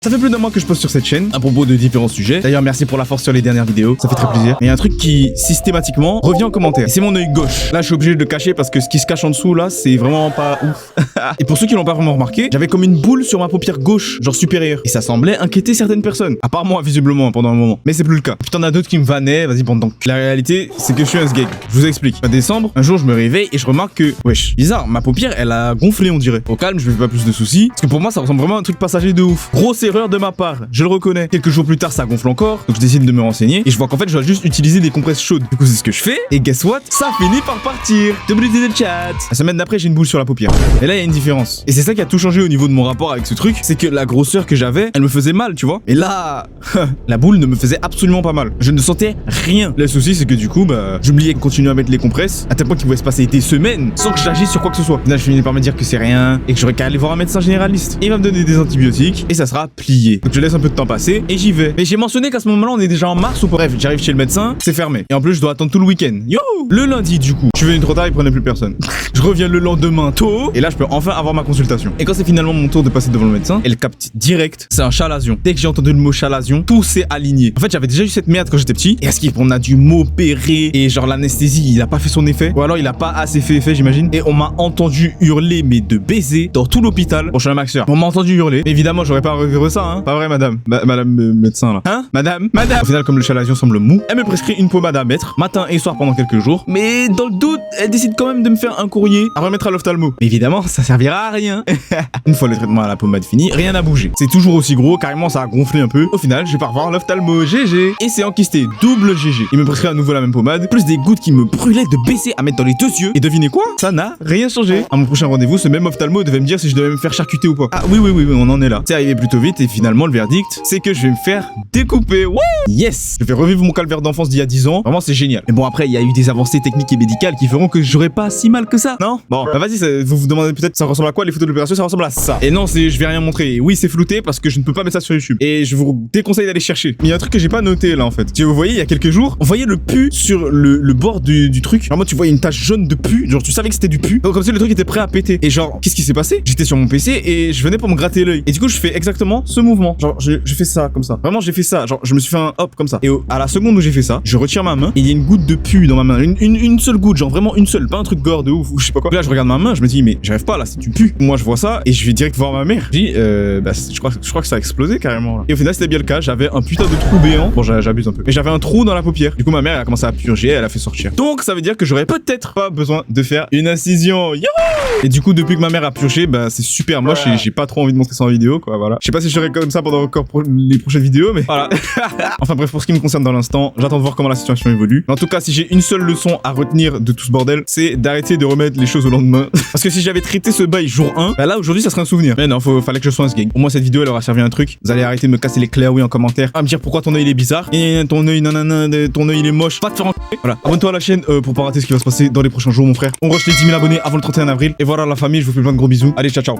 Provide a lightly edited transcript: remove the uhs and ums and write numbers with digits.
Ça fait plus d'un mois que je poste sur cette chaîne à propos de différents sujets. D'ailleurs, merci pour la force sur les dernières vidéos, ça fait très plaisir. Mais il y a un truc qui systématiquement revient en commentaire. C'est mon œil gauche. Là, je suis obligé de le cacher parce que ce qui se cache en dessous là, c'est vraiment pas ouf. Et pour ceux qui l'ont pas vraiment remarqué, j'avais comme une boule sur ma paupière gauche, genre supérieure. Et ça semblait inquiéter certaines personnes. À part moi, visiblement, pendant un moment. Mais c'est plus le cas. Puis t'en as d'autres qui me vannaient, vas-y, pendant. La réalité, c'est que je suis un sgeg. Je vous explique. En décembre, un jour, je me réveille et je remarque que, wesh, bizarre, ma paupière, elle a gonflé, on dirait. Au calme, je me fais pas plus de soucis. Parce que pour moi, ça ressemble vraiment à un truc passager de ouf. Grosse erreur de ma part. Je le reconnais. Quelques jours plus tard, ça gonfle encore. Donc je décide de me renseigner. Et je vois qu'en fait, je dois juste utiliser des compresses chaudes. Du coup, c'est ce que je fais. Et guess what? Ça finit par partir. Communauté de chat. La semaine d'après, j'ai une boule sur la paupière. Et là, il y a une différence. Et c'est ça qui a tout changé au niveau de mon rapport avec ce truc. C'est que la grosseur que j'avais, elle me faisait mal, tu vois. Et là, la boule ne me faisait absolument pas mal. Je ne sentais rien. Le souci, c'est que du coup, j'oubliais de continuer à mettre les compresses. À tel point qu'il pouvait se passer des semaines sans que j'agisse sur quoi que ce soit. Là, je finis par me dire que c'est rien. Et que j'aurais qu'à aller voir un médecin généraliste. Et il va me donner des antibiotiques. Et ça sera plié. Donc je laisse un peu de temps passer et j'y vais. Mais j'ai mentionné qu'à ce moment-là, on est déjà en mars ou pas. Bref, j'arrive chez le médecin, c'est fermé. Et en plus, je dois attendre tout le week-end. Yo! Le lundi, du coup, je suis venu trop tard, il prenait plus personne. Je reviens le lendemain tôt et là, je peux enfin avoir ma consultation. Et quand c'est finalement mon tour de passer devant le médecin, elle capte direct, c'est un chalazion. Dès que j'ai entendu le mot chalazion, tout s'est aligné. En fait, j'avais déjà eu cette merde quand j'étais petit. Et à ce qu'on a dû m'opérer et genre l'anesthésie, il a pas fait son effet. Ou alors il a pas assez fait effet, j'imagine. Et on m'a entendu hurler, mais de baiser dans tout l'hôpital. Bon, je suis un maxeur. On m'a entendu hurler. Mais évidemment, j'aurais pas revivre ça, hein. Pas vrai, madame. Madame médecin là. Hein? Madame. Au final, comme le chalazion semble mou, elle me prescrit une pommade à mettre matin et soir pendant quelques jours. Mais dans le doute, elle décide quand même de me faire un courrier à remettre à l'ophtalmo. Mais évidemment, ça servira à rien. Une fois le traitement à la pommade fini, rien n'a bougé. C'est toujours aussi gros, carrément ça a gonflé un peu. Au final, je vais pas revoir l'ophtalmo. GG. Et c'est enquisté, double GG. Il me prescrit à nouveau la même pommade, plus des gouttes qui me brûlaient de baisser à mettre dans les deux yeux. Et devinez quoi? Ça n'a rien changé. À mon prochain rendez-vous, ce même ophtalmo devait me dire si je devais me faire charcuter ou pas. Ah oui, on en est là. C'est arrivé plutôt vite et finalement le verdict, c'est que je vais me faire découper. Wouh! Yes! Je vais revivre mon calvaire d'enfance d'il y a 10 ans. Vraiment, c'est génial. Mais bon, après, il y a eu des avancées techniques et médicales qui feront que j'aurai pas si mal que ça. Non? Bon, vas-y, vous vous demandez peut-être ça ressemble à quoi les photos de l'opération? Ça ressemble à ça. Et non, je vais rien montrer. Oui, c'est flouté parce que je ne peux pas mettre ça sur YouTube. Et je vous déconseille d'aller chercher. Mais il y a un truc que j'ai pas noté là en fait. Si vous voyez, il y a quelques jours, on voyait le pu sur le bord du truc. Vraiment, tu voyais une tache jaune de pu. Genre, tu savais que c'était du pu. Donc, comme si le truc était prêt à péter. Et genre, qu'est-ce qui s'est passé? J'étais sur mon PC et je venais pour me gratter l'œil. Et du coup, je fais exactement ce mouvement. Genre, je fais ça comme ça. Vraiment, j'ai fait ça. Genre, je me suis fait un hop comme ça. Et à la seconde où j'ai fait ça, je retire ma main et il y a une goutte de pu dans ma main. Une seule goutte, genre vraiment une seule. Pas un truc gore de ouf ou je sais pas quoi. Là, je regarde ma main, je me dis, mais j'arrive pas là, c'est du pu. Moi, je vois ça et je vais direct voir ma mère. Je dis, je crois que ça a explosé carrément là. Et au final, c'était bien le cas. J'avais un putain de trou béant. Bon, j'abuse un peu. Mais j'avais un trou dans la paupière. Du coup, ma mère, elle a commencé à purger, elle a fait sortir. Donc, ça veut dire que j'aurais peut-être pas besoin de faire une incision. Yo! Et du coup, depuis que ma mère a purgé, c'est super moche et j'ai pas trop envie de montrer ça en vidéo, quoi. Voilà. Je sais pas si je serai comme ça pendant encore les prochaines vidéos, mais voilà. Enfin bref, pour ce qui me concerne dans l'instant, j'attends de voir comment la situation évolue. En tout cas, si j'ai une seule leçon à retenir de tout ce bordel, c'est d'arrêter de remettre les choses au lendemain. Parce que si j'avais traité ce bail jour 1, là aujourd'hui ça serait un souvenir. Mais non, fallait que je sois un sgeg. Au moins cette vidéo elle aura servi à un truc. Vous allez arrêter de me casser les clairs en commentaire, à me dire pourquoi ton œil il est bizarre, et ton œil ton œil il est moche. Va te faire en voilà. Abonne-toi à la chaîne pour pas rater ce qui va se passer dans les prochains jours, mon frère. On rush les 10 000 abonnés avant le 31 avril. Et voilà la famille, je vous fais plein de gros bisous. Allez, ciao ciao.